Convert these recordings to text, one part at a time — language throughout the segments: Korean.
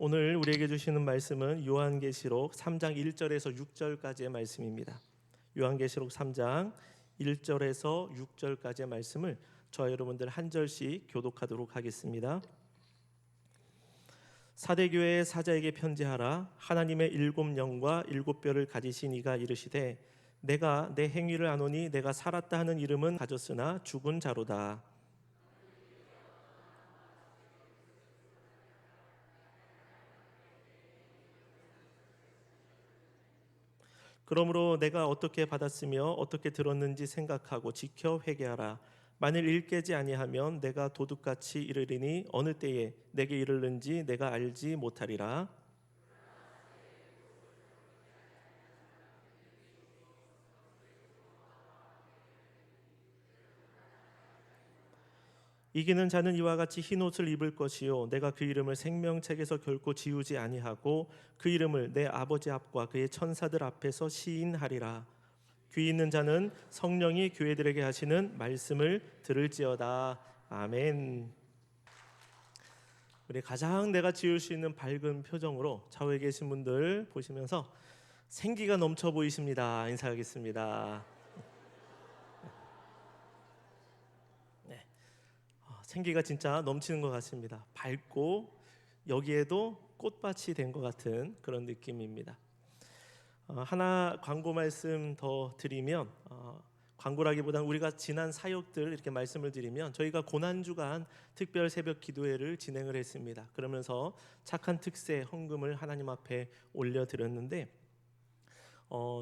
오늘 우리에게 주시는 말씀은 요한계시록 3장 1절에서 6절까지의 말씀입니다. 요한계시록 3장 1절에서 6절까지의 말씀을 저와 여러분들 한 절씩 교독하도록 하겠습니다. 사대교회의 사자에게 편지하라. 하나님의 일곱 영과 일곱 뼈를 가지신 이가 이르시되 내가 내 행위를 아노니 내가 살았다 하는 이름은 가졌으나 죽은 자로다. 그러므로 내가 어떻게 받았으며 어떻게 들었는지 생각하고 지켜 회개하라. 만일 일깨지 아니하면 내가 도둑같이 이르리니 어느 때에 내게 이르는지 내가 알지 못하리라. 이기는 자는 이와 같이 흰 옷을 입을 것이요 내가 그 이름을 생명책에서 결코 지우지 아니하고 그 이름을 내 아버지 앞과 그의 천사들 앞에서 시인하리라. 귀 있는 자는 성령이 교회들에게 하시는 말씀을 들을지어다. 아멘. 우리 가장 내가 지을 수 있는 밝은 표정으로 좌우에 계신 분들 보시면서 생기가 넘쳐 보이십니다. 인사하겠습니다. 생기가 진짜 넘치는 것 같습니다. 밝고 여기에도 꽃밭이 된 것 같은 그런 느낌입니다. 하나 광고 말씀 더 드리면 광고라기보다는 우리가 지난 사역들 이렇게 말씀을 드리면 저희가 고난주간 특별 새벽 기도회를 진행을 했습니다. 그러면서 착한 특세 헌금을 하나님 앞에 올려드렸는데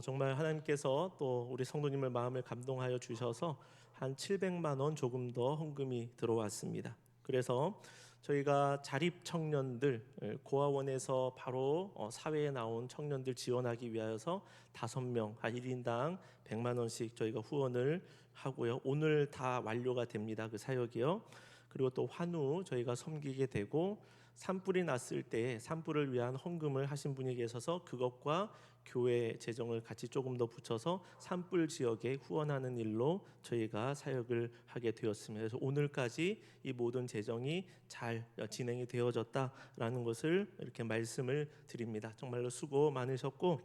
정말 하나님께서 또 우리 성도님을 마음을 감동하여 주셔서 한 700만 원 조금 더 헌금이 들어왔습니다. 그래서 저희가 자립 청년들 고아원에서 바로 사회에 나온 청년들 지원하기 위하여서 5명 한 1인당 100만 원씩 저희가 후원을 하고요. 오늘 다 완료가 됩니다. 그 사역이요. 그리고 또 환우 저희가 섬기게 되고 산불이 났을 때 산불을 위한 헌금을 하신 분이 계셔서 그것과 교회 재정을 같이 조금 더 붙여서 산불 지역에 후원하는 일로 저희가 사역을 하게 되었습니다. 그래서 오늘까지 이 모든 재정이 잘 진행이 되어졌다라는 것을 이렇게 말씀을 드립니다. 정말로 수고 많으셨고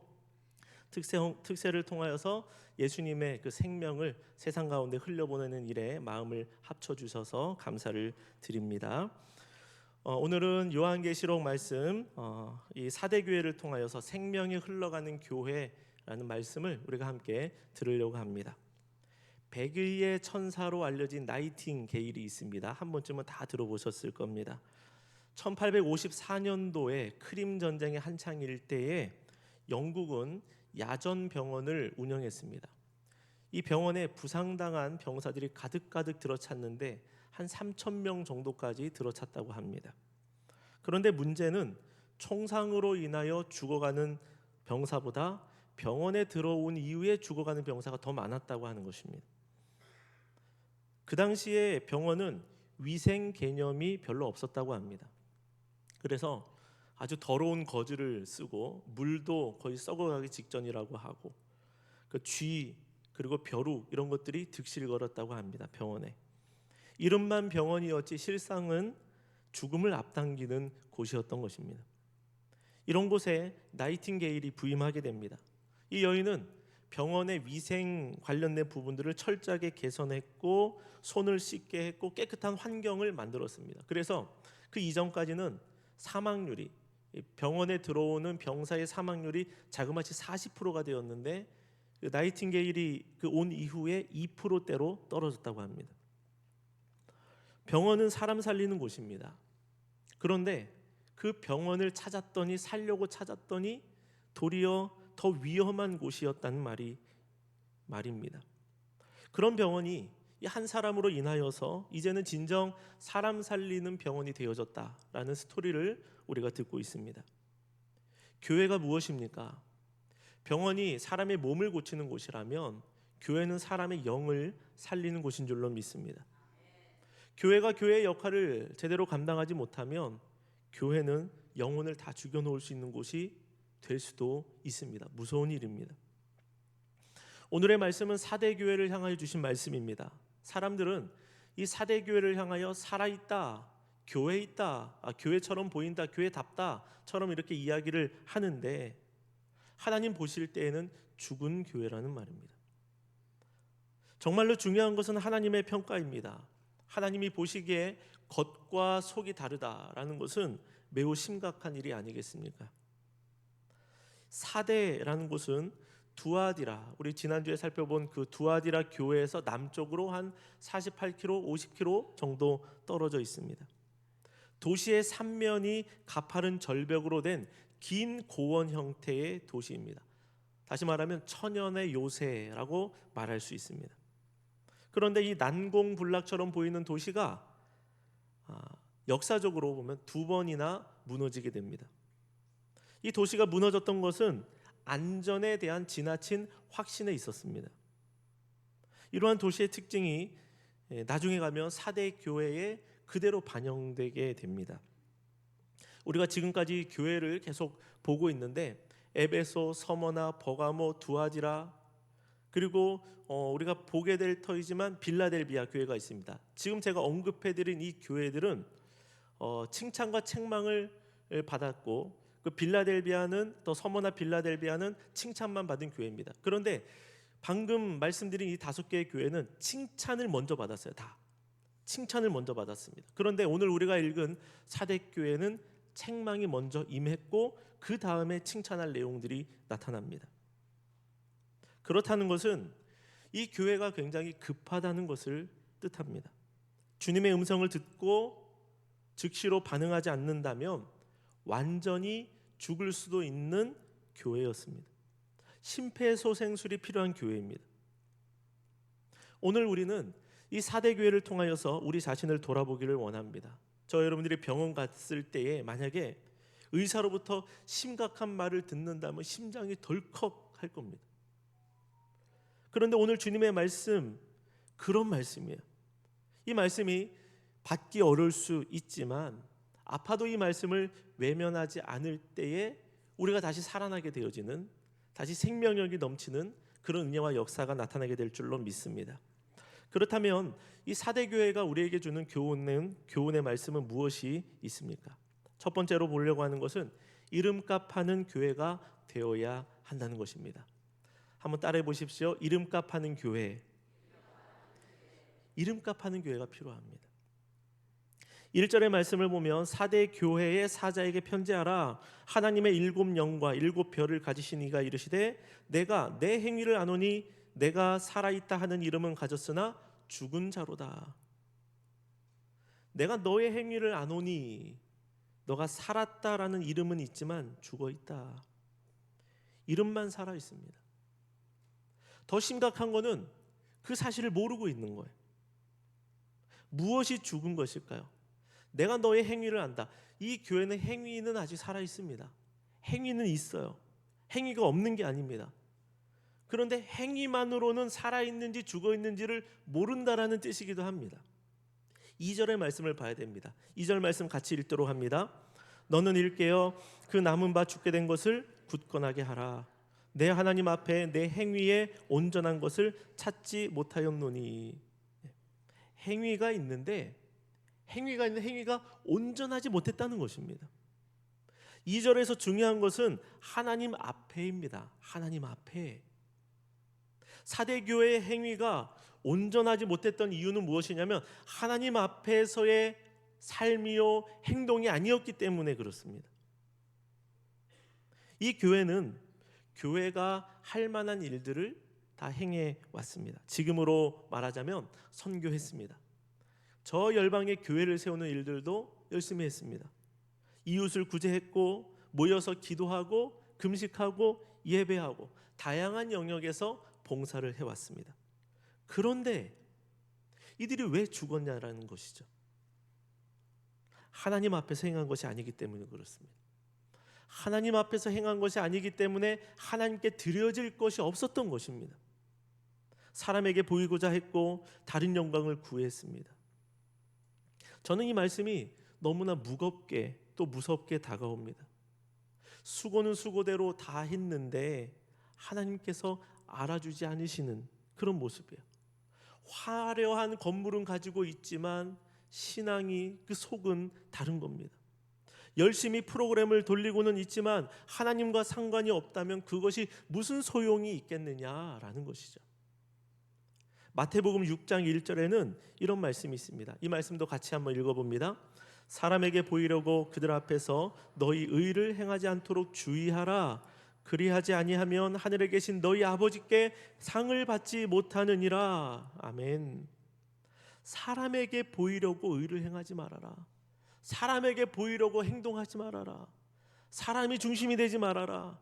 특세를 통하여서 예수님의 그 생명을 세상 가운데 흘려보내는 일에 마음을 합쳐주셔서 감사를 드립니다. 오늘은 요한계시록 말씀 이 사대교회를 통하여서 생명이 흘러가는 교회라는 말씀을 우리가 함께 들으려고 합니다. 백의의 천사로 알려진 나이팅게일이 있습니다. 한 번쯤은 다 들어보셨을 겁니다. 1854년도에 크림 전쟁의 한창일 때에 영국은 야전 병원을 운영했습니다. 이 병원에 부상당한 병사들이 가득가득 들어찼는데 한 3,000명 정도까지 들어찼다고 합니다. 그런데 문제는 총상으로 인하여 죽어가는 병사보다 병원에 들어온 이후에 죽어가는 병사가 더 많았다고 하는 것입니다. 그 당시에 병원은 위생 개념이 별로 없었다고 합니다. 그래서 아주 더러운 거즈를 쓰고 물도 거의 썩어가기 직전이라고 하고 그 쥐 그리고 벼룩 이런 것들이 득실거렸다고 합니다. 병원에. 이름만 병원이었지 실상은 죽음을 앞당기는 곳이었던 것입니다. 이런 곳에 나이팅게일이 부임하게 됩니다. 이 여인은 병원의 위생 관련된 부분들을 철저하게 개선했고 손을 씻게 했고 깨끗한 환경을 만들었습니다. 그래서 그 이전까지는 사망률이 병원에 들어오는 병사의 사망률이 자그마치 40%가 되었는데 나이팅게일이 온 이후에 2%대로 떨어졌다고 합니다. 병원은 사람 살리는 곳입니다. 그런데 그 병원을 찾았더니 살려고 찾았더니 도리어 더 위험한 곳이었다는 말입니다. 그런 병원이 한 사람으로 인하여서 이제는 진정 사람 살리는 병원이 되어졌다라는 스토리를 우리가 듣고 있습니다. 교회가 무엇입니까? 병원이 사람의 몸을 고치는 곳이라면 교회는 사람의 영을 살리는 곳인 줄로 믿습니다. 교회가 교회의 역할을 제대로 감당하지 못하면 교회는 영혼을 다 죽여놓을 수 있는 곳이 될 수도 있습니다. 무서운 일입니다. 오늘의 말씀은 사대교회를 향하여 주신 말씀입니다. 사람들은 이 사대교회를 향하여 살아있다, 교회 있다, 교회처럼 보인다, 교회답다처럼 이렇게 이야기를 하는데 하나님 보실 때에는 죽은 교회라는 말입니다. 정말로 중요한 것은 하나님의 평가입니다. 하나님이 보시기에 겉과 속이 다르다라는 것은 매우 심각한 일이 아니겠습니까? 사대라는 곳은 두아디라, 우리 지난주에 살펴본 그 두아디라 교회에서 남쪽으로 한 48km, 50km 정도 떨어져 있습니다. 도시의 삼면이 가파른 절벽으로 된 긴 고원 형태의 도시입니다. 다시 말하면 천연의 요새라고 말할 수 있습니다. 그런데 이 난공불락처럼 보이는 도시가 역사적으로 보면 두 번이나 무너지게 됩니다. 이 도시가 무너졌던 것은 안전에 대한 지나친 확신에 있었습니다. 이러한 도시의 특징이 나중에 가면 사대 교회에 그대로 반영되게 됩니다. 우리가 지금까지 교회를 계속 보고 있는데 에베소, 서머나, 버가모, 두아디라, 그리고 우리가 보게 될 터이지만 빌라델비아 교회가 있습니다. 지금 제가 언급해드린 이 교회들은 칭찬과 책망을 받았고, 그 빌라델비아는, 또 서머나 빌라델비아는 칭찬만 받은 교회입니다. 그런데 방금 말씀드린 이 5개의 교회는 칭찬을 먼저 받았어요. 다 칭찬을 먼저 받았습니다. 그런데 오늘 우리가 읽은 사대교회는 책망이 먼저 임했고 그 다음에 칭찬할 내용들이 나타납니다. 그렇다는 것은 이 교회가 굉장히 급하다는 것을 뜻합니다. 주님의 음성을 듣고 즉시로 반응하지 않는다면 완전히 죽을 수도 있는 교회였습니다. 심폐소생술이 필요한 교회입니다. 오늘 우리는 이 사대교회를 통하여서 우리 자신을 돌아보기를 원합니다. 저 여러분들이 병원 갔을 때에 만약에 의사로부터 심각한 말을 듣는다면 심장이 덜컥 할 겁니다. 그런데 오늘 주님의 말씀, 그런 말씀이에요. 이 말씀이 받기 어려울 수 있지만 아파도 이 말씀을 외면하지 않을 때에 우리가 다시 살아나게 되어지는, 다시 생명력이 넘치는 그런 은혜와 역사가 나타나게 될 줄로 믿습니다. 그렇다면 이 사대교회가 우리에게 주는 교훈의 말씀은 무엇이 있습니까? 첫 번째로 보려고 하는 것은 이름값하는 교회가 되어야 한다는 것입니다. 한번 따라해 보십시오. 이름값하는 교회. 이름값하는 교회가 필요합니다. 1절의 말씀을 보면 사대 교회의 사자에게 편지하라. 하나님의 7 영과 7 별을 가지신 이가 이르시되 내가 내 행위를 아노니 내가 살아있다 하는 이름은 가졌으나 죽은 자로다. 내가 너의 행위를 아노니, 너가 살았다라는 이름은 있지만 죽어 있다. 이름만 살아 있습니다. 더 심각한 거는 그 사실을 모르고 있는 거예요. 무엇이 죽은 것일까요? 내가 너의 행위를 안다. 이 교회는 행위는 아직 살아 있습니다. 행위는 있어요. 행위가 없는 게 아닙니다. 그런데 행위만으로는 살아있는지 죽어있는지를 모른다라는 뜻이기도 합니다. 2절의 말씀을 봐야 됩니다. 2절 말씀 같이 읽도록 합니다. 너는 일깨어 그 남은 바 죽게 된 것을 굳건하게 하라. 내 하나님 앞에 내 행위에 온전한 것을 찾지 못하였노니. 행위가 있는데 행위가 온전하지 못했다는 것입니다. 2절에서 중요한 것은 하나님 앞에입니다. 하나님 앞에. 사대교회의 행위가 온전하지 못했던 이유는 무엇이냐면 하나님 앞에서의 삶이요 행동이 아니었기 때문에 그렇습니다. 이 교회는 교회가 할 만한 일들을 다 행해 왔습니다. 지금으로 말하자면 선교했습니다. 저 열방의 교회를 세우는 일들도 열심히 했습니다. 이웃을 구제했고 모여서 기도하고 금식하고 예배하고 다양한 영역에서 봉사를 해왔습니다. 그런데 이들이 왜 죽었냐라는 것이죠. 하나님 앞에서 행한 것이 아니기 때문에 그렇습니다. 하나님 앞에서 행한 것이 아니기 때문에 하나님께 드려질 것이 없었던 것입니다. 사람에게 보이고자 했고 다른 영광을 구했습니다. 저는 이 말씀이 너무나 무겁게 또 무섭게 다가옵니다. 수고는 수고대로 다 했는데 하나님께서 알아주지 않으시는 그런 모습이에요. 화려한 건물은 가지고 있지만 신앙이 그 속은 다른 겁니다. 열심히 프로그램을 돌리고는 있지만 하나님과 상관이 없다면 그것이 무슨 소용이 있겠느냐라는 것이죠. 마태복음 6장 1절에는 이런 말씀이 있습니다. 이 말씀도 같이 한번 읽어봅니다. 사람에게 보이려고 그들 앞에서 너희 의를 행하지 않도록 주의하라. 그리하지 아니하면 하늘에 계신 너희 아버지께 상을 받지 못하느니라. 아멘. 사람에게 보이려고 의를 행하지 말아라. 사람에게 보이려고 행동하지 말아라. 사람이 중심이 되지 말아라.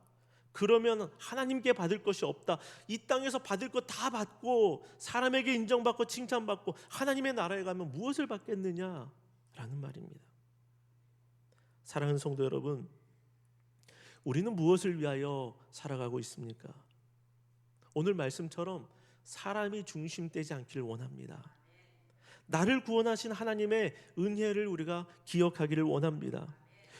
그러면 하나님께 받을 것이 없다. 이 땅에서 받을 것 다 받고 사람에게 인정받고 칭찬받고 하나님의 나라에 가면 무엇을 받겠느냐라는 말입니다. 사랑하는 성도 여러분, 우리는 무엇을 위하여 살아가고 있습니까? 오늘 말씀처럼 사람이 중심되지 않기를 원합니다. 나를 구원하신 하나님의 은혜를 우리가 기억하기를 원합니다.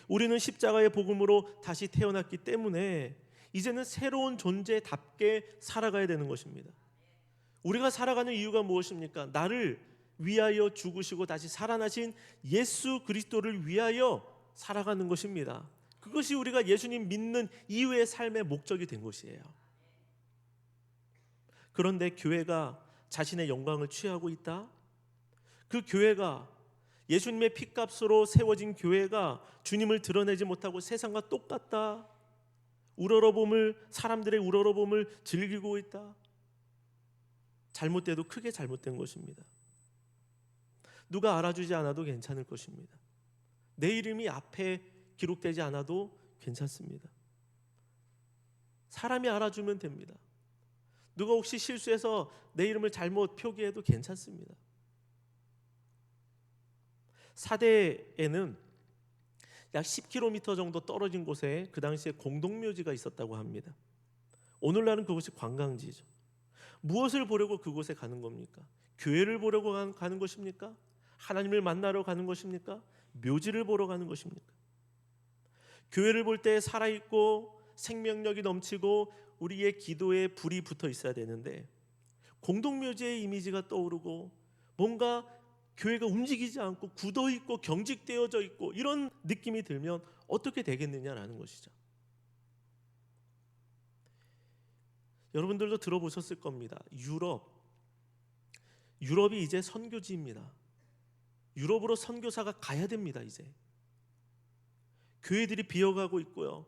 우리는 십자가의 복음으로 다시 태어났기 때문에 이제는 새로운 존재답게 살아가야 되는 것입니다. 우리가 살아가는 이유가 무엇입니까? 나를 위하여 죽으시고 다시 살아나신 예수 그리스도를 위하여 살아가는 것입니다. 그것이 우리가 예수님 믿는 이후의 삶의 목적이 된 것이에요. 그런데 교회가 자신의 영광을 취하고 있다? 그 교회가, 예수님의 피값으로 세워진 교회가 주님을 드러내지 못하고 세상과 똑같다? 사람들의 우러러봄을 즐기고 있다? 잘못돼도 크게 잘못된 것입니다. 누가 알아주지 않아도 괜찮을 것입니다. 내 이름이 앞에 기록되지 않아도 괜찮습니다. 사람이 알아주면 됩니다. 누가 혹시 실수해서 내 이름을 잘못 표기해도 괜찮습니다. 사대에는 약 10km 정도 떨어진 곳에 그 당시에 공동묘지가 있었다고 합니다. 오늘날은 그곳이 관광지죠. 무엇을 보려고 그곳에 가는 겁니까? 교회를 보려고 가는 것입니까? 하나님을 만나러 가는 것입니까? 묘지를 보러 가는 것입니까? 교회를 볼 때 살아있고 생명력이 넘치고 우리의 기도에 불이 붙어 있어야 되는데 공동묘지의 이미지가 떠오르고 뭔가 교회가 움직이지 않고 굳어있고 경직되어져 있고 이런 느낌이 들면 어떻게 되겠느냐라는 것이죠. 여러분들도 들어보셨을 겁니다. 유럽이 이제 선교지입니다. 유럽으로 선교사가 가야 됩니다. 이제 교회들이 비어가고 있고요.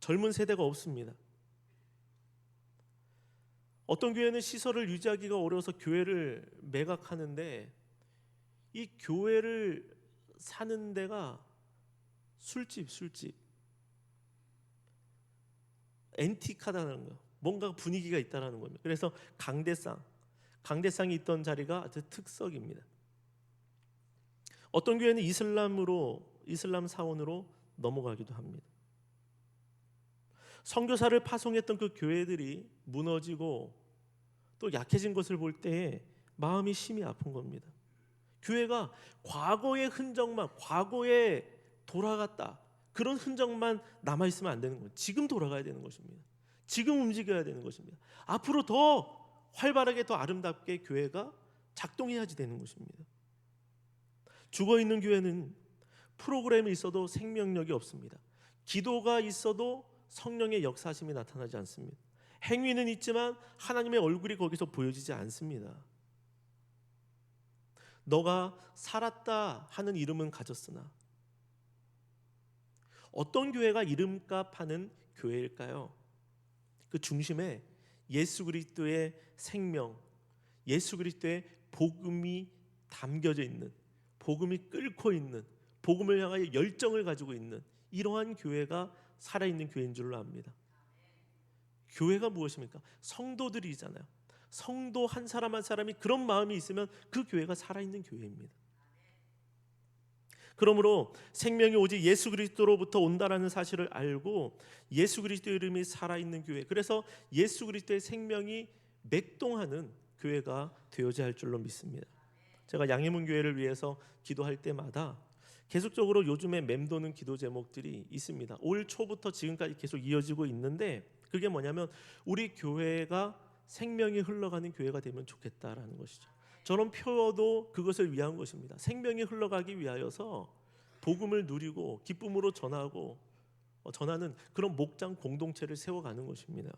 젊은 세대가 없습니다. 어떤 교회는 시설을 유지하기가 어려워서 교회를 매각하는데 이 교회를 사는 데가 술집 앤틱하다는 거, 뭔가 분위기가 있다는 겁니다. 그래서 강대상이 있던 자리가 아주 특석입니다. 어떤 교회는 이슬람 사원으로 넘어가기도 합니다. 선교사를 파송했던 그 교회들이 무너지고 또 약해진 것을 볼 때 마음이 심히 아픈 겁니다. 교회가 과거의 흔적만, 과거에 돌아갔다, 그런 흔적만 남아있으면 안 되는 겁니다. 지금 돌아가야 되는 것입니다. 지금 움직여야 되는 것입니다. 앞으로 더 활발하게, 더 아름답게 교회가 작동해야지 되는 것입니다. 죽어있는 교회는 프로그램이 있어도 생명력이 없습니다. 기도가 있어도 성령의 역사심이 나타나지 않습니다. 행위는 있지만 하나님의 얼굴이 거기서 보여지지 않습니다. 너가 살았다 하는 이름은 가졌으나 어떤 교회가 이름값 하는 교회일까요? 그 중심에 예수 그리스도의 생명, 예수 그리스도의 복음이 담겨져 있는, 복음이 끓고 있는, 복음을 향하여 열정을 가지고 있는 이러한 교회가 살아있는 교회인 줄로 압니다. 교회가 무엇입니까? 성도들이잖아요. 성도 한 사람 한 사람이 그런 마음이 있으면 그 교회가 살아있는 교회입니다. 그러므로 생명이 오직 예수 그리스도로부터 온다라는 사실을 알고 예수 그리스도의 이름이 살아있는 교회, 그래서 예수 그리스도의 생명이 맥동하는 교회가 되어야 할 줄로 믿습니다. 제가 양해문 교회를 위해서 기도할 때마다 계속적으로 요즘에 맴도는 기도 제목들이 있습니다. 올 초부터 지금까지 계속 이어지고 있는데 그게 뭐냐면 우리 교회가 생명이 흘러가는 교회가 되면 좋겠다라는 것이죠. 저런 표도 그것을 위한 것입니다. 생명이 흘러가기 위하여서 복음을 누리고 기쁨으로 전하는 그런 목장 공동체를 세워가는 것입니다.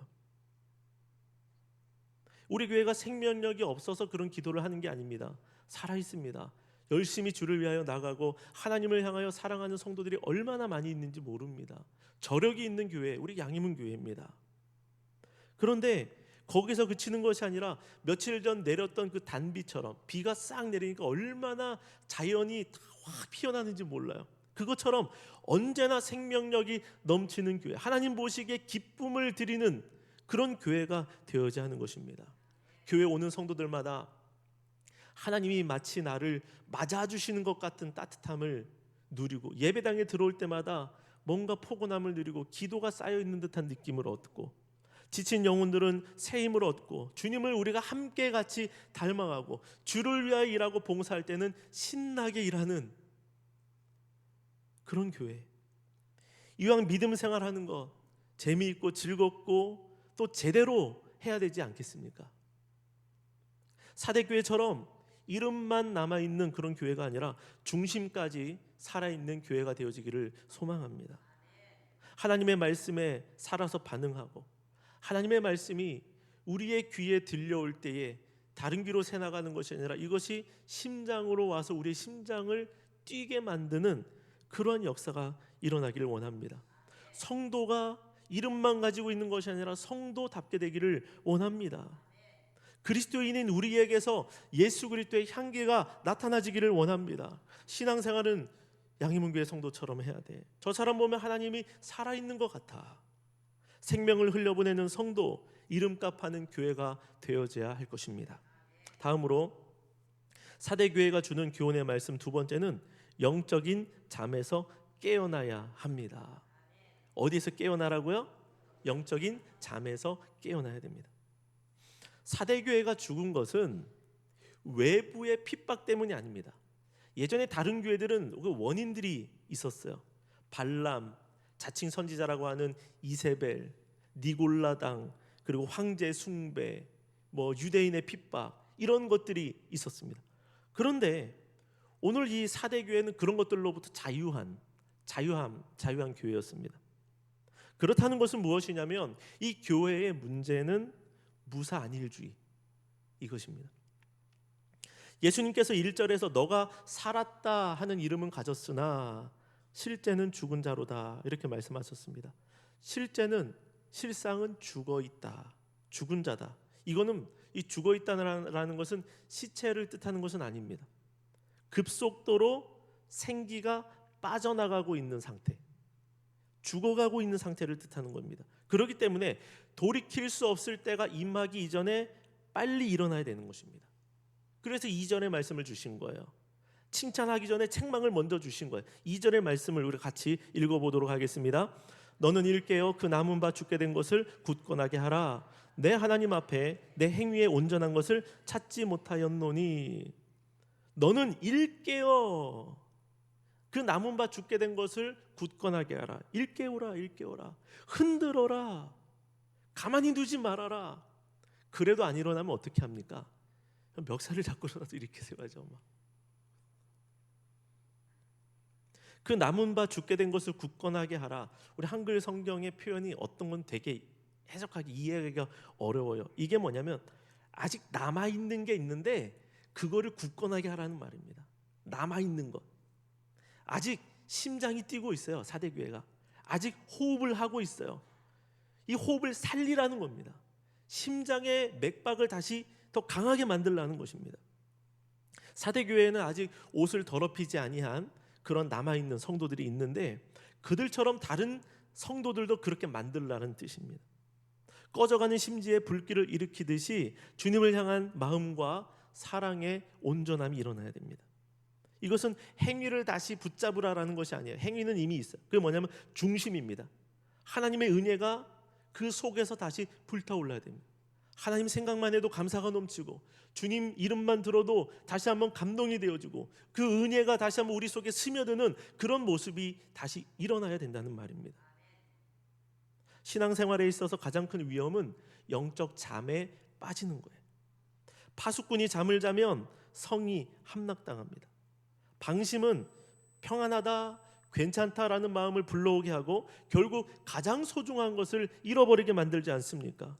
우리 교회가 생명력이 없어서 그런 기도를 하는 게 아닙니다. 살아 있습니다. 열심히 주를 위하여 나가고 하나님을 향하여 사랑하는 성도들이 얼마나 많이 있는지 모릅니다. 저력이 있는 교회, 우리 양희문 교회입니다. 그런데 거기서 그치는 것이 아니라 며칠 전 내렸던 그 단비처럼 비가 싹 내리니까 얼마나 자연이 다 확 피어나는지 몰라요. 그것처럼 언제나 생명력이 넘치는 교회, 하나님 보시기에 기쁨을 드리는 그런 교회가 되어야 하는 것입니다. 교회 오는 성도들마다 하나님이 마치 나를 맞아주시는 것 같은 따뜻함을 누리고 예배당에 들어올 때마다 뭔가 포근함을 누리고 기도가 쌓여있는 듯한 느낌을 얻고 지친 영혼들은 새 힘을 얻고 주님을 우리가 함께 같이 닮아가고 주를 위하여 일하고 봉사할 때는 신나게 일하는 그런 교회. 이왕 믿음 생활하는 것 재미있고 즐겁고 또 제대로 해야 되지 않겠습니까? 사대교회처럼 이름만 남아있는 그런 교회가 아니라 중심까지 살아있는 교회가 되어지기를 소망합니다. 하나님의 말씀에 살아서 반응하고 하나님의 말씀이 우리의 귀에 들려올 때에 다른 귀로 새나가는 것이 아니라 이것이 심장으로 와서 우리의 심장을 뛰게 만드는 그러한 역사가 일어나기를 원합니다. 성도가 이름만 가지고 있는 것이 아니라 성도답게 되기를 원합니다. 그리스도인인 우리에게서 예수 그리스도의 향기가 나타나지기를 원합니다. 신앙생활은 양희문교회 성도처럼 해야 돼. 저 사람 보면 하나님이 살아있는 것 같아. 생명을 흘려보내는 성도, 이름값하는 교회가 되어져야 할 것입니다. 다음으로 사대교회가 주는 교훈의 말씀 두 번째는 영적인 잠에서 깨어나야 합니다. 어디에서 깨어나라고요? 영적인 잠에서 깨어나야 됩니다. 사대교회가 죽은 것은 외부의 핍박 때문이 아닙니다. 예전에 다른 교회들은 그 원인들이 있었어요. 발람, 자칭 선지자라고 하는 이세벨, 니골라당, 그리고 황제 숭배, 유대인의 핍박 이런 것들이 있었습니다. 그런데 오늘 이 사대교회는 그런 것들로부터 자유한 교회였습니다. 그렇다는 것은 무엇이냐면 이 교회의 문제는 무사안일주의 이것입니다. 예수님께서 1절에서 너가 살았다 하는 이름은 가졌으나 실제는 죽은 자로다 이렇게 말씀하셨습니다. 실상은 죽어 있다, 죽은 자다. 이거는 이 죽어 있다라는 것은 시체를 뜻하는 것은 아닙니다. 급속도로 생기가 빠져나가고 있는 상태, 죽어가고 있는 상태를 뜻하는 겁니다. 그렇기 때문에 돌이킬 수 없을 때가 임하기 이전에 빨리 일어나야 되는 것입니다. 그래서 2절의 말씀을 주신 거예요. 칭찬하기 전에 책망을 먼저 주신 거예요. 2절의 말씀을 우리 같이 읽어보도록 하겠습니다. 너는 일깨어 그 남은 바 죽게 된 것을 굳건하게 하라. 내 하나님 앞에 내 행위에 온전한 것을 찾지 못하였노니. 너는 일깨어 그 남은 바 죽게 된 것을 굳건하게 하라. 일깨우라. 흔들어라. 가만히 두지 말아라. 그래도 안 일어나면 어떻게 합니까? 멱살을 잡고라도 이렇게 세워야죠. 그 남은 바 죽게 된 것을 굳건하게 하라. 우리 한글 성경의 표현이 어떤 건 되게 해석하기 이해하기가 어려워요. 이게 뭐냐면 아직 남아있는 게 있는데 그거를 굳건하게 하라는 말입니다. 남아있는 것, 아직 심장이 뛰고 있어요. 사대교회가 아직 호흡을 하고 있어요. 이 호흡을 살리라는 겁니다. 심장의 맥박을 다시 더 강하게 만들라는 것입니다. 사대교회에는 아직 옷을 더럽히지 아니한 그런 남아있는 성도들이 있는데 그들처럼 다른 성도들도 그렇게 만들라는 뜻입니다. 꺼져가는 심지에 불길을 일으키듯이 주님을 향한 마음과 사랑의 온전함이 일어나야 됩니다. 이것은 행위를 다시 붙잡으라라는 것이 아니에요. 행위는 이미 있어요. 그게 뭐냐면 중심입니다. 하나님의 은혜가 그 속에서 다시 불타올라야 됩니다. 하나님 생각만 해도 감사가 넘치고 주님 이름만 들어도 다시 한번 감동이 되어지고 그 은혜가 다시 한번 우리 속에 스며드는 그런 모습이 다시 일어나야 된다는 말입니다. 신앙생활에 있어서 가장 큰 위험은 영적 잠에 빠지는 거예요. 파수꾼이 잠을 자면 성이 함락당합니다. 방심은 평안하다, 괜찮다라는 마음을 불러오게 하고 결국 가장 소중한 것을 잃어버리게 만들지 않습니까?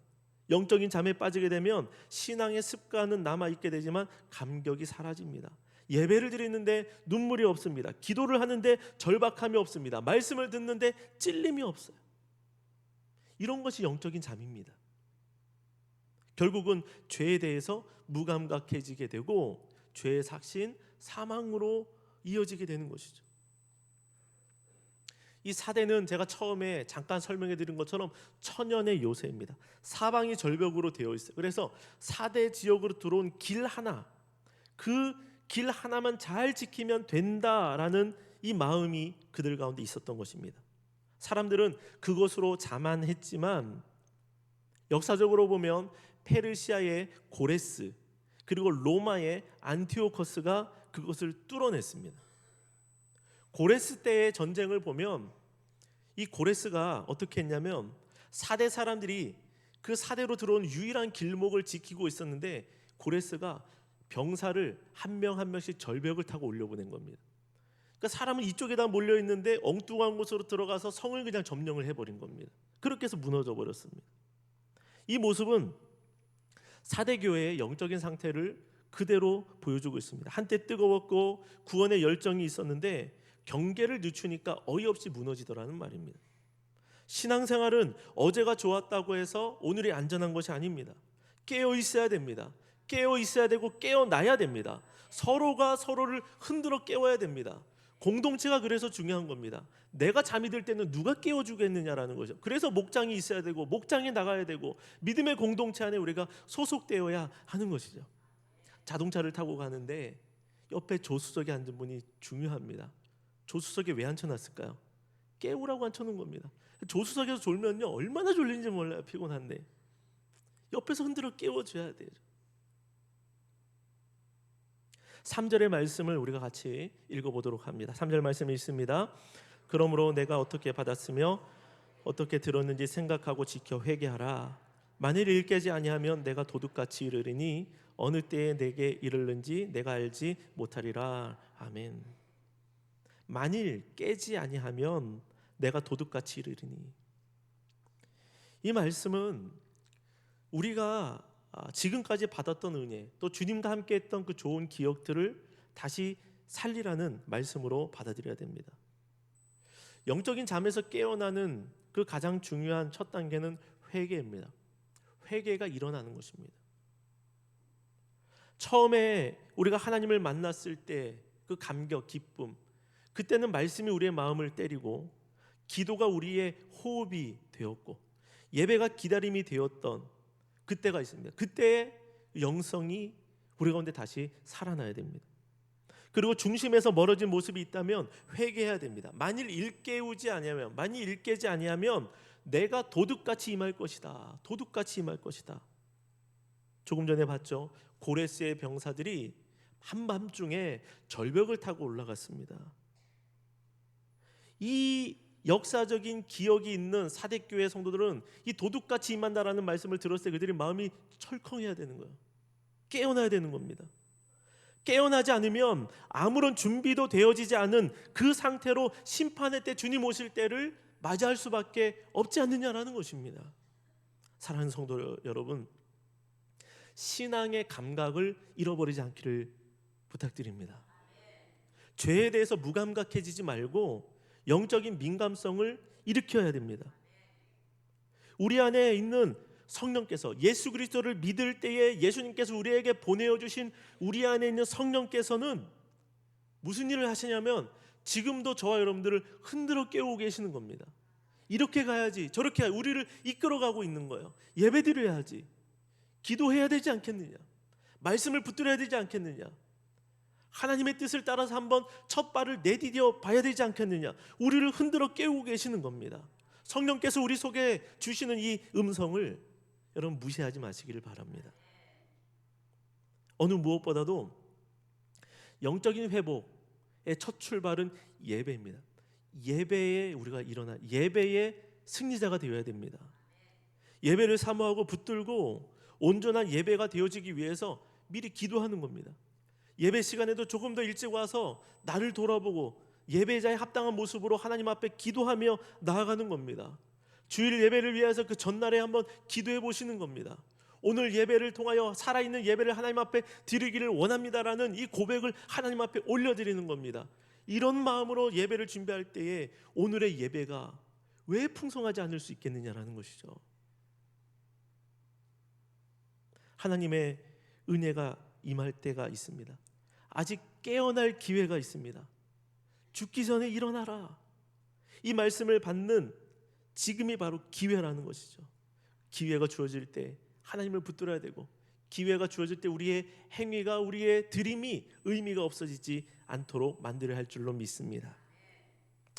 영적인 잠에 빠지게 되면 신앙의 습관은 남아있게 되지만 감격이 사라집니다. 예배를 드리는데 눈물이 없습니다. 기도를 하는데 절박함이 없습니다. 말씀을 듣는데 찔림이 없어요. 이런 것이 영적인 잠입니다. 결국은 죄에 대해서 무감각해지게 되고 죄의 삭신, 사망으로 이어지게 되는 것이죠. 이 사대는 제가 처음에 잠깐 설명해 드린 것처럼 천연의 요새입니다. 사방이 절벽으로 되어 있어요. 그래서 사대 지역으로 들어온 길 하나, 그 길 하나만 잘 지키면 된다라는 이 마음이 그들 가운데 있었던 것입니다. 사람들은 그것으로 자만했지만 역사적으로 보면 페르시아의 고레스 그리고 로마의 안티오커스가 그것을 뚫어냈습니다. 고레스 때의 전쟁을 보면 이 고레스가 어떻게 했냐면 사대 사람들이 그 사대로 들어온 유일한 길목을 지키고 있었는데 고레스가 병사를 한 명 한 명씩 절벽을 타고 올려보낸 겁니다. 그러니까 사람은 이쪽에다 몰려 있는데 엉뚱한 곳으로 들어가서 성을 그냥 점령을 해버린 겁니다. 그렇게 해서 무너져 버렸습니다. 이 모습은 사대교회의 영적인 상태를 그대로 보여주고 있습니다. 한때 뜨거웠고 구원의 열정이 있었는데 경계를 늦추니까 어이없이 무너지더라는 말입니다. 신앙생활은 어제가 좋았다고 해서 오늘이 안전한 것이 아닙니다. 깨어 있어야 됩니다. 깨어 있어야 되고 깨어나야 됩니다. 서로가 서로를 흔들어 깨워야 됩니다. 공동체가 그래서 중요한 겁니다. 내가 잠이 들 때는 누가 깨워주겠느냐라는 거죠. 그래서 목장이 있어야 되고 목장에 나가야 되고 믿음의 공동체 안에 우리가 소속되어야 하는 것이죠. 자동차를 타고 가는데 옆에 조수석에 앉은 분이 중요합니다. 조수석에 왜 앉혀놨을까요? 깨우라고 앉혀놓은 겁니다. 조수석에서 졸면요 얼마나 졸린지 몰라요. 피곤한데 옆에서 흔들어 깨워줘야 돼요. 3절의 말씀을 우리가 같이 읽어보도록 합니다. 3절 말씀이 있습니다. 그러므로 내가 어떻게 받았으며 어떻게 들었는지 생각하고 지켜 회개하라. 만일 일깨지 아니하면 내가 도둑같이 이르리니 어느 때에 내게 이르는지 내가 알지 못하리라. 아멘. 만일 깨지 아니하면 내가 도둑같이 이르리니. 이 말씀은 우리가 지금까지 받았던 은혜, 또 주님과 함께 했던 그 좋은 기억들을 다시 살리라는 말씀으로 받아들여야 됩니다. 영적인 잠에서 깨어나는 그 가장 중요한 첫 단계는 회개입니다. 회개가 일어나는 것입니다. 처음에 우리가 하나님을 만났을 때 그 감격, 기쁨, 그때는 말씀이 우리의 마음을 때리고 기도가 우리의 호흡이 되었고 예배가 기다림이 되었던 그때가 있습니다. 그때의 영성이 우리 가운데 다시 살아나야 됩니다. 그리고 중심에서 멀어진 모습이 있다면 회개해야 됩니다. 만일 일깨우지 아니하면, 만일 일깨지 아니하면 내가 도둑같이 임할 것이다. 도둑같이 임할 것이다. 조금 전에 봤죠. 고레스의 병사들이 한밤중에 절벽을 타고 올라갔습니다. 이 역사적인 기억이 있는 사대교회 성도들은 이 도둑같이 임한다라는 말씀을 들었을 때 그들의 마음이 철컹해야 되는 거예요. 깨어나야 되는 겁니다. 깨어나지 않으면 아무런 준비도 되어지지 않은 그 상태로 심판의 때 주님 오실 때를 맞이할 수밖에 없지 않느냐라는 것입니다. 사랑하는 성도 여러분, 신앙의 감각을 잃어버리지 않기를 부탁드립니다. 죄에 대해서 무감각해지지 말고 영적인 민감성을 일으켜야 됩니다. 우리 안에 있는 성령께서, 예수 그리스도를 믿을 때에 예수님께서 우리에게 보내어 주신 우리 안에 있는 성령께서는 무슨 일을 하시냐면 지금도 저와 여러분들을 흔들어 깨우고 계시는 겁니다. 이렇게 가야지, 저렇게 가야지, 우리를 이끌어가고 있는 거예요. 예배드려야지, 기도해야 되지 않겠느냐, 말씀을 붙들어야 되지 않겠느냐, 하나님의 뜻을 따라서 한번 첫 발을 내디뎌 봐야 되지 않겠느냐, 우리를 흔들어 깨우고 계시는 겁니다. 성령께서 우리 속에 주시는 이 음성을 여러분 무시하지 마시기를 바랍니다. 어느 무엇보다도 영적인 회복의 첫 출발은 예배입니다. 예배에 우리가 일어나 예배의 승리자가 되어야 됩니다. 예배를 사모하고 붙들고 온전한 예배가 되어지기 위해서 미리 기도하는 겁니다. 예배 시간에도 조금 더 일찍 와서 나를 돌아보고 예배자의 합당한 모습으로 하나님 앞에 기도하며 나아가는 겁니다. 주일 예배를 위해서 그 전날에 한번 기도해 보시는 겁니다. 오늘 예배를 통하여 살아있는 예배를 하나님 앞에 드리기를 원합니다라는 이 고백을 하나님 앞에 올려드리는 겁니다. 이런 마음으로 예배를 준비할 때에 오늘의 예배가 왜 풍성하지 않을 수 있겠느냐라는 것이죠. 하나님의 은혜가 임할 때가 있습니다. 아직 깨어날 기회가 있습니다. 죽기 전에 일어나라. 이 말씀을 받는 지금이 바로 기회라는 것이죠. 기회가 주어질 때 하나님을 붙들어야 되고, 기회가 주어질 때 우리의 행위가, 우리의 드림이 의미가 없어지지 않도록 만들어야 할 줄로 믿습니다.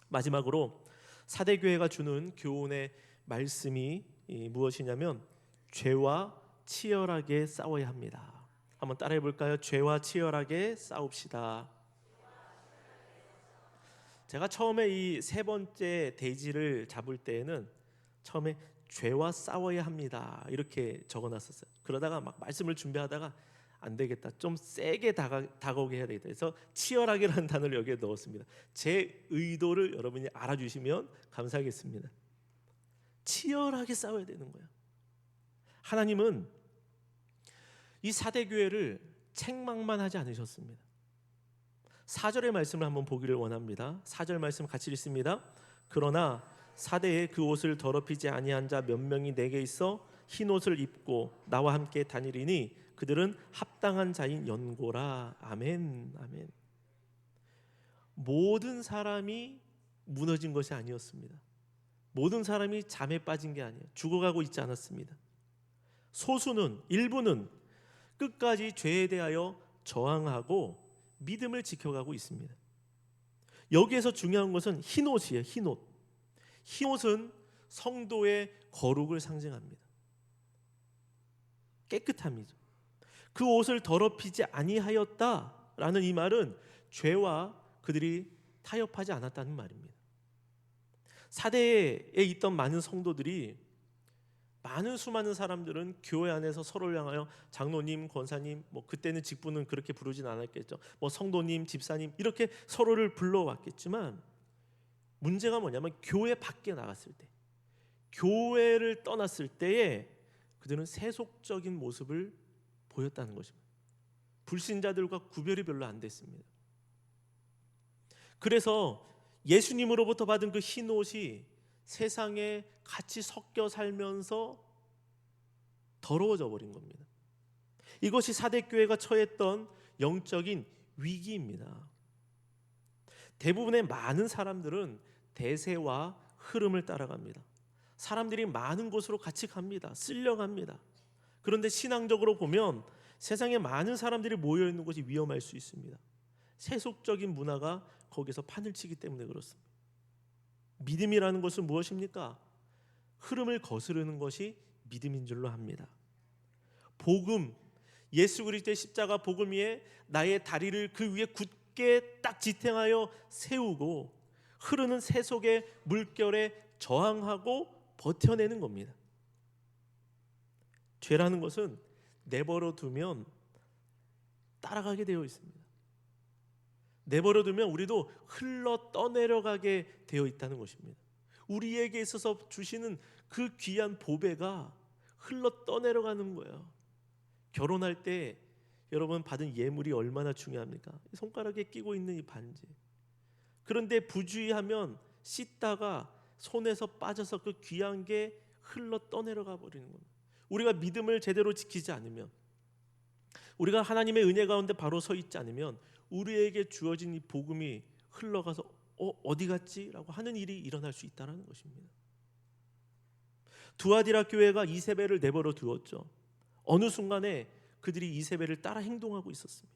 마지막으로 사대교회가 주는 교훈의 말씀이 무엇이냐면 죄와 치열하게 싸워야 합니다. 한번 따라해 볼까요? 죄와 치열하게 싸웁시다. 제가 처음에 이 세 번째 대지를 잡을 때에는 처음에 죄와 싸워야 합니다 이렇게 적어놨었어요. 그러다가 막 말씀을 준비하다가 안 되겠다, 좀 세게 다가오게 해야 되겠다, 그래서 치열하게라는 단어를 여기에 넣었습니다. 제 의도를 여러분이 알아주시면 감사하겠습니다. 치열하게 싸워야 되는 거예요. 하나님은 이 사대교회를 책망만 하지 않으셨습니다. 4절의 말씀을 한번 보기를 원합니다. 4절 말씀 같이 읽습니다. 그러나 사대에 그 옷을 더럽히지 아니한 자 몇 명이 내게 있어 흰 옷을 입고 나와 함께 다니리니 그들은 합당한 자인 연고라. 아멘. 아멘. 모든 사람이 무너진 것이 아니었습니다. 모든 사람이 잠에 빠진 게 아니에요. 죽어가고 있지 않았습니다. 소수는, 일부는 끝까지 죄에 대하여 저항하고 믿음을 지켜가고 있습니다. 여기에서 중요한 것은 흰옷이에요. 흰옷. 흰옷은 성도의 거룩을 상징합니다. 깨끗함이죠. 그 옷을 더럽히지 아니하였다라는 이 말은 죄와 그들이 타협하지 않았다는 말입니다. 사대에 있던 많은 성도들이, 많은 수많은 사람들은 교회 안에서 서로를 향하여 장로님, 권사님, 그때는 직분은 그렇게 부르진 않았겠죠. 성도님, 집사님 이렇게 서로를 불러왔겠지만, 문제가 뭐냐면 교회 밖에 나갔을 때, 교회를 떠났을 때에 그들은 세속적인 모습을 보였다는 것입니다. 불신자들과 구별이 별로 안 됐습니다. 그래서 예수님으로부터 받은 그 흰 옷이 세상에 같이 섞여 살면서 더러워져 버린 겁니다. 이것이 사대교회가 처했던 영적인 위기입니다. 대부분의 많은 사람들은 대세와 흐름을 따라갑니다. 사람들이 많은 곳으로 같이 갑니다. 쓸려갑니다. 그런데 신앙적으로 보면 세상에 많은 사람들이 모여 있는 곳이 위험할 수 있습니다. 세속적인 문화가 거기서 판을 치기 때문에 그렇습니다. 믿음이라는 것은 무엇입니까? 흐름을 거스르는 것이 믿음인 줄로 합니다. 복음, 예수 그리스도의 십자가 복음 위에 나의 다리를 그 위에 굳게 딱 지탱하여 세우고 흐르는 세속의 물결에 저항하고 버텨내는 겁니다. 죄라는 것은 내버려 두면 따라가게 되어 있습니다. 내버려 두면 우리도 흘러 떠내려가게 되어 있다는 것입니다. 우리에게 있어서 주시는 그 귀한 보배가 흘러 떠내려가는 거예요. 결혼할 때 여러분 받은 예물이 얼마나 중요합니까? 손가락에 끼고 있는 이 반지. 그런데 부주의하면 씻다가 손에서 빠져서 그 귀한 게 흘러 떠내려가 버리는 겁니다. 우리가 믿음을 제대로 지키지 않으면, 우리가 하나님의 은혜 가운데 바로 서 있지 않으면 우리에게 주어진 이 복음이 흘러가서 어디 갔지? 라고 하는 일이 일어날 수 있다는 것입니다. 두아디라 교회가 이세벨을 내버려 두었죠. 어느 순간에 그들이 이세벨을 따라 행동하고 있었습니다.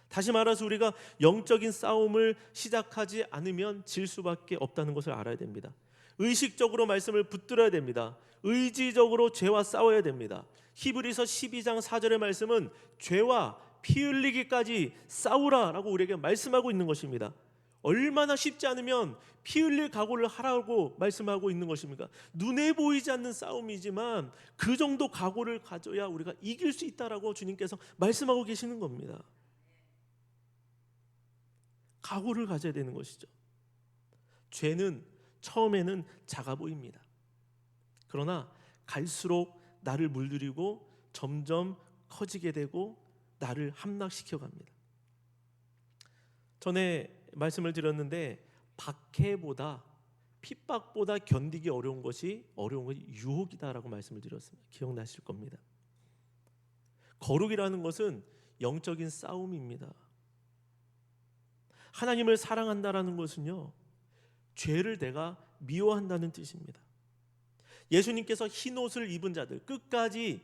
다시 말해서 우리가 영적인 싸움을 시작하지 않으면 질 수밖에 없다는 것을 알아야 됩니다. 의식적으로 말씀을 붙들어야 됩니다. 의지적으로 죄와 싸워야 됩니다. 히브리서 12장 4절의 말씀은 죄와 피 흘리기까지 싸우라라고 우리에게 말씀하고 있는 것입니다. 얼마나 쉽지 않으면 피 흘릴 각오를 하라고 말씀하고 있는 것입니까? 눈에 보이지 않는 싸움이지만 그 정도 각오를 가져야 우리가 이길 수 있다라고 주님께서 말씀하고 계시는 겁니다. 각오를 가져야 되는 것이죠. 죄는 처음에는 작아 보입니다. 그러나 갈수록 나를 물들이고 점점 커지게 되고 나를 함락시켜 갑니다. 전에 말씀을 드렸는데 박해보다 핍박보다 견디기 어려운 것이 유혹이다라고 말씀을 드렸습니다. 기억나실 겁니다. 거룩이라는 것은 영적인 싸움입니다. 하나님을 사랑한다라는 것은요, 죄를 내가 미워한다는 뜻입니다. 예수님께서 흰 옷을 입은 자들, 끝까지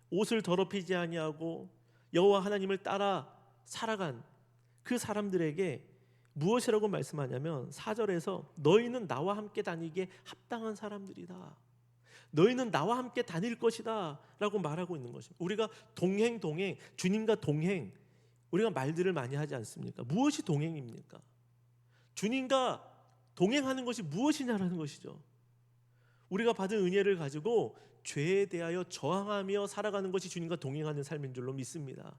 옷을 더럽히지 아니하고 여호와 하나님을 따라 살아간 그 사람들에게 무엇이라고 말씀하냐면 4절에서 너희는 나와 함께 다니기에 합당한 사람들이다. 너희는 나와 함께 다닐 것이다 라고 말하고 있는 것입니다. 우리가 동행, 주님과 동행, 우리가 말들을 많이 하지 않습니까? 무엇이 동행입니까? 주님과 동행하는 것이 무엇이냐라는 것이죠. 우리가 받은 은혜를 가지고 죄에 대하여 저항하며 살아가는 것이 주님과 동행하는 삶인 줄로 믿습니다.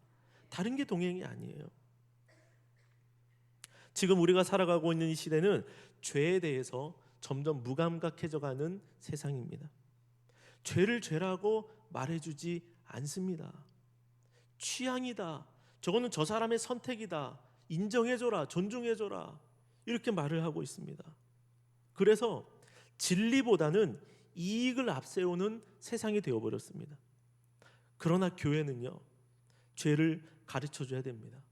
다른 게 동행이 아니에요. 지금 우리가 살아가고 있는 이 시대는 죄에 대해서 점점 무감각해져가는 세상입니다. 죄를 죄라고 말해주지 않습니다. 취향이다, 저거는 저 사람의 선택이다, 인정해줘라, 존중해줘라, 이렇게 말을 하고 있습니다. 그래서 진리보다는 이익을 앞세우는 세상이 되어버렸습니다. 그러나 교회는요, 죄를 가르쳐줘야 됩니다.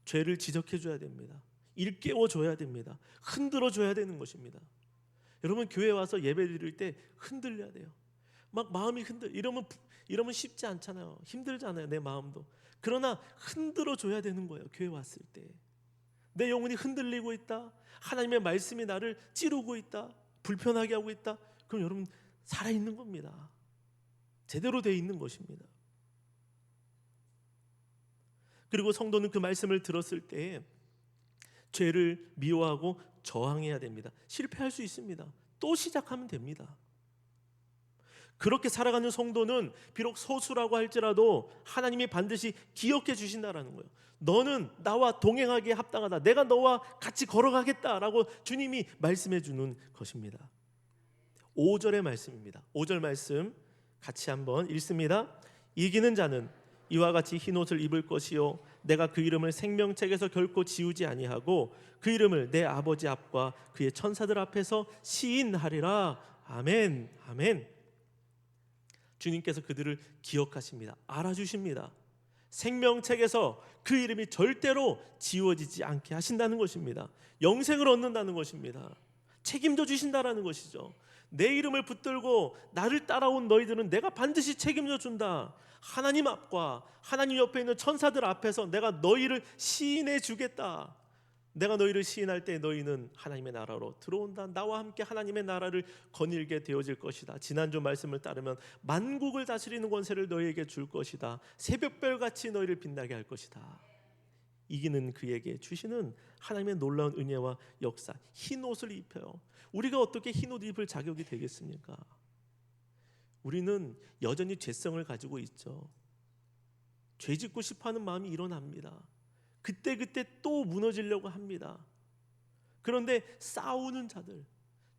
죄를 지적해줘야 됩니다. 일깨워줘야 됩니다. 흔들어줘야 되는 것입니다. 여러분, 교회 와서 예배 드릴 때 흔들려야 돼요. 막 마음이 이러면 쉽지 않잖아요. 힘들잖아요, 내 마음도. 그러나 흔들어줘야 되는 거예요. 교회 왔을 때 내 영혼이 흔들리고 있다, 하나님의 말씀이 나를 찌르고 있다, 불편하게 하고 있다, 그럼 여러분 살아있는 겁니다. 제대로 되어 있는 것입니다. 그리고 성도는 그 말씀을 들었을 때 죄를 미워하고 저항해야 됩니다. 실패할 수 있습니다. 또 시작하면 됩니다. 그렇게 살아가는 성도는 비록 소수라고 할지라도 하나님이 반드시 기억해 주신다라는 거예요. 너는 나와 동행하기에 합당하다, 내가 너와 같이 걸어가겠다라고 주님이 말씀해 주는 것입니다. 5절의 말씀입니다. 5절 말씀 같이 한번 읽습니다. 이기는 자는 이와 같이 흰 옷을 입을 것이요 내가 그 이름을 생명책에서 결코 지우지 아니하고 그 이름을 내 아버지 앞과 그의 천사들 앞에서 시인하리라. 아멘. 아멘. 주님께서 그들을 기억하십니다. 알아주십니다. 생명책에서 그 이름이 절대로 지워지지 않게 하신다는 것입니다. 영생을 얻는다는 것입니다. 책임져 주신다라는 것이죠. 내 이름을 붙들고 나를 따라온 너희들은 내가 반드시 책임져 준다. 하나님 앞과 하나님 옆에 있는 천사들 앞에서 내가 너희를 시인해 주겠다. 내가 너희를 시인할 때 너희는 하나님의 나라로 들어온다. 나와 함께 하나님의 나라를 거닐게 되어질 것이다. 지난주 말씀을 따르면 만국을 다스리는 권세를 너희에게 줄 것이다. 새벽별같이 너희를 빛나게 할 것이다. 이기는 그에게 주시는 하나님의 놀라운 은혜와 역사. 흰 옷을 입혀요. 우리가 어떻게 흰 옷 입을 자격이 되겠습니까? 우리는 여전히 죄성을 가지고 있죠. 죄 짓고 싶어하는 마음이 일어납니다. 그때 또 무너지려고 합니다. 그런데 싸우는 자들,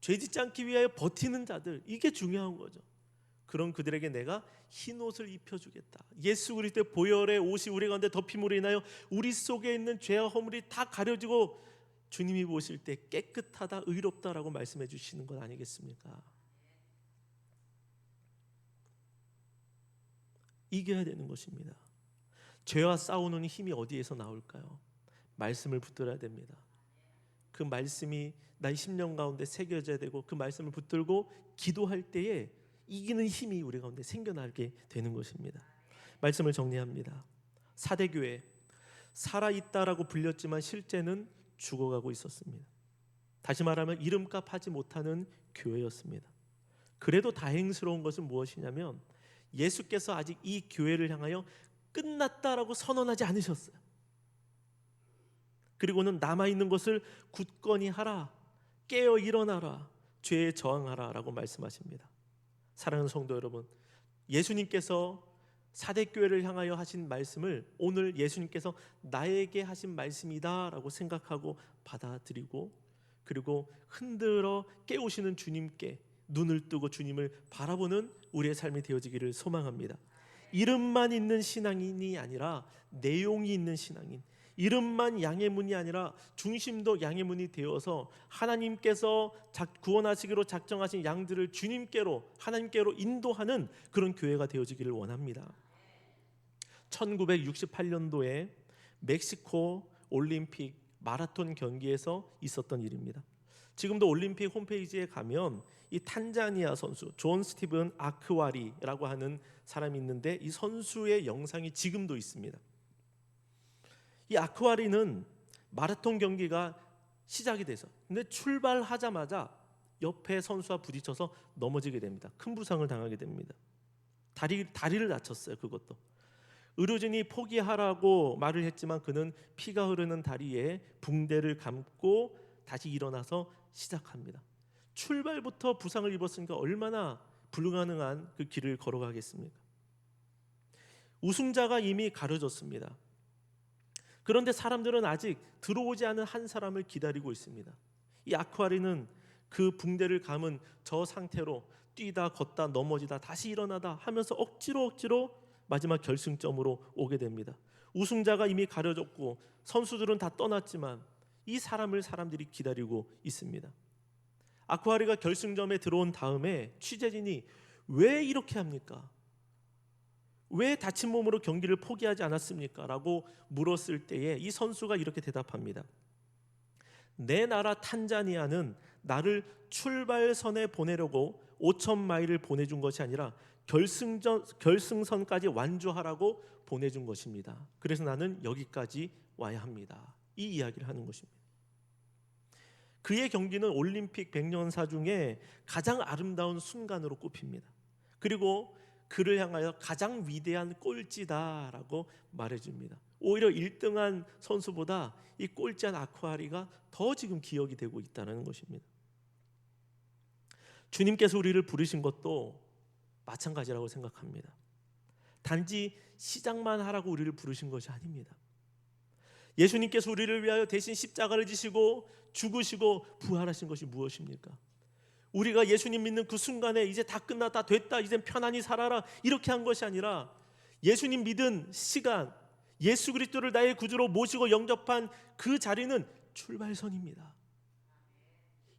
죄 짓지 않기 위하여 버티는 자들, 이게 중요한 거죠. 그런 그들에게 내가 흰 옷을 입혀주겠다. 예수 그리스도의 보혈의 옷이 우리 가운데 덮임으로 인하여 우리 속에 있는 죄와 허물이 다 가려지고 주님이 보실 때 깨끗하다, 의롭다라고 말씀해 주시는 것 아니겠습니까? 이겨야 되는 것입니다. 죄와 싸우는 힘이 어디에서 나올까요? 말씀을 붙들어야 됩니다. 그 말씀이 나의 심령 가운데 새겨져야 되고 그 말씀을 붙들고 기도할 때에 이기는 힘이 우리 가운데 생겨나게 되는 것입니다. 말씀을 정리합니다. 사대교회, 살아있다라고 불렸지만 실제는 죽어가고 있었습니다. 다시 말하면 이름값 하지 못하는 교회였습니다. 그래도 다행스러운 것은 무엇이냐면 예수께서 아직 이 교회를 향하여 끝났다라고 선언하지 않으셨어요. 그리고는 남아있는 것을 굳건히 하라. 깨어 일어나라. 죄에 저항하라 라고 말씀하십니다. 사랑하는 성도 여러분, 예수님께서 사대교회를 향하여 하신 말씀을 오늘 예수님께서 나에게 하신 말씀이다 라고 생각하고 받아들이고, 그리고 흔들어 깨우시는 주님께 눈을 뜨고 주님을 바라보는 우리의 삶이 되어지기를 소망합니다. 이름만 있는 신앙인이 아니라 내용이 있는 신앙인, 이름만 양의 문이 아니라 중심도 양의 문이 되어서 하나님께서 구원하시기로 작정하신 양들을 주님께로, 하나님께로 인도하는 그런 교회가 되어지기를 원합니다. 1968년도에 멕시코 올림픽 마라톤 경기에서 있었던 일입니다. 지금도 올림픽 홈페이지에 가면 이 탄자니아 선수 존 스티븐 아크와리라고 하는 사람이 있는데, 이 선수의 영상이 지금도 있습니다. 이 아크와리는 마라톤 경기가 시작이 돼서, 근데 출발하자마자 옆에 선수와 부딪혀서 넘어지게 됩니다. 큰 부상을 당하게 됩니다. 다리를 다쳤어요. 그것도 의료진이 포기하라고 말을 했지만 그는 피가 흐르는 다리에 붕대를 감고 다시 일어나서 시작합니다. 출발부터 부상을 입었으니까 얼마나 불가능한 그 길을 걸어가겠습니까? 우승자가 이미 가려졌습니다. 그런데 사람들은 아직 들어오지 않은 한 사람을 기다리고 있습니다. 이 아쿠아리는 그 붕대를 감은 저 상태로 뛰다 걷다 넘어지다 다시 일어나다 하면서 억지로 마지막 결승점으로 오게 됩니다. 우승자가 이미 가려졌고 선수들은 다 떠났지만 이 사람을 사람들이 기다리고 있습니다. 아쿠아리가 결승점에 들어온 다음에 취재진이 왜 이렇게 합니까? 왜 다친 몸으로 경기를 포기하지 않았습니까? 라고 물었을 때에 이 선수가 이렇게 대답합니다. 내 나라 탄자니아는 나를 출발선에 보내려고 5,000마일을 보내준 것이 아니라 결승선까지 완주하라고 보내준 것입니다. 그래서 나는 여기까지 와야 합니다. 이 이야기를 하는 것입니다. 그의 경기는 올림픽 100년사 중에 가장 아름다운 순간으로 꼽힙니다. 그리고 그를 향하여 가장 위대한 꼴찌다라고 말해줍니다. 오히려 1등한 선수보다 이 꼴찌한 아쿠아리가 더 지금 기억이 되고 있다는 것입니다. 주님께서 우리를 부르신 것도 마찬가지라고 생각합니다. 단지 시작만 하라고 우리를 부르신 것이 아닙니다. 예수님께서 우리를 위하여 대신 십자가를 지시고 죽으시고 부활하신 것이 무엇입니까? 우리가 예수님 믿는 그 순간에 이제 다 끝났다, 됐다, 이젠 편안히 살아라 이렇게 한 것이 아니라 예수님 믿은 시간, 예수 그리스도를 나의 구주로 모시고 영접한 그 자리는 출발선입니다.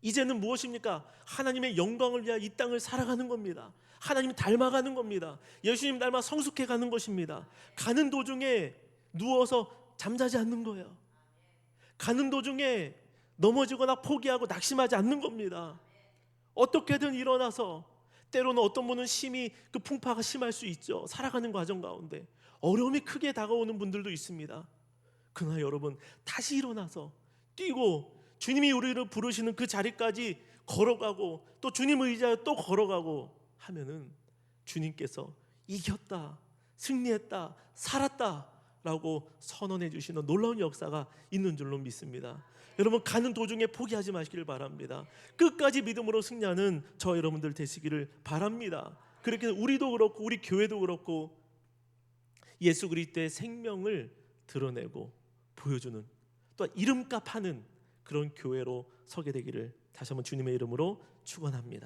이제는 무엇입니까? 하나님의 영광을 위하여 이 땅을 살아가는 겁니다. 하나님 닮아가는 겁니다. 예수님 닮아 성숙해가는 것입니다. 가는 도중에 누워서 잠자지 않는 거예요. 가는 도중에 넘어지거나 포기하고 낙심하지 않는 겁니다. 어떻게든 일어나서, 때로는 어떤 분은 심히 그 풍파가 심할 수 있죠. 살아가는 과정 가운데 어려움이 크게 다가오는 분들도 있습니다. 그러나 여러분, 다시 일어나서 뛰고 주님이 우리를 부르시는 그 자리까지 걸어가고 또 주님을 의지하여 또 걸어가고 하면은 주님께서 이겼다, 승리했다, 살았다 라고 선언해 주시는 놀라운 역사가 있는 줄로 믿습니다. 여러분, 가는 도중에 포기하지 마시기를 바랍니다. 끝까지 믿음으로 승리하는 저 여러분들 되시기를 바랍니다. 그렇게 우리도 그렇고 우리 교회도 그렇고 예수 그리스도의 생명을 드러내고 보여주는, 또 이름값 하는 그런 교회로 서게 되기를 다시 한번 주님의 이름으로 축원합니다.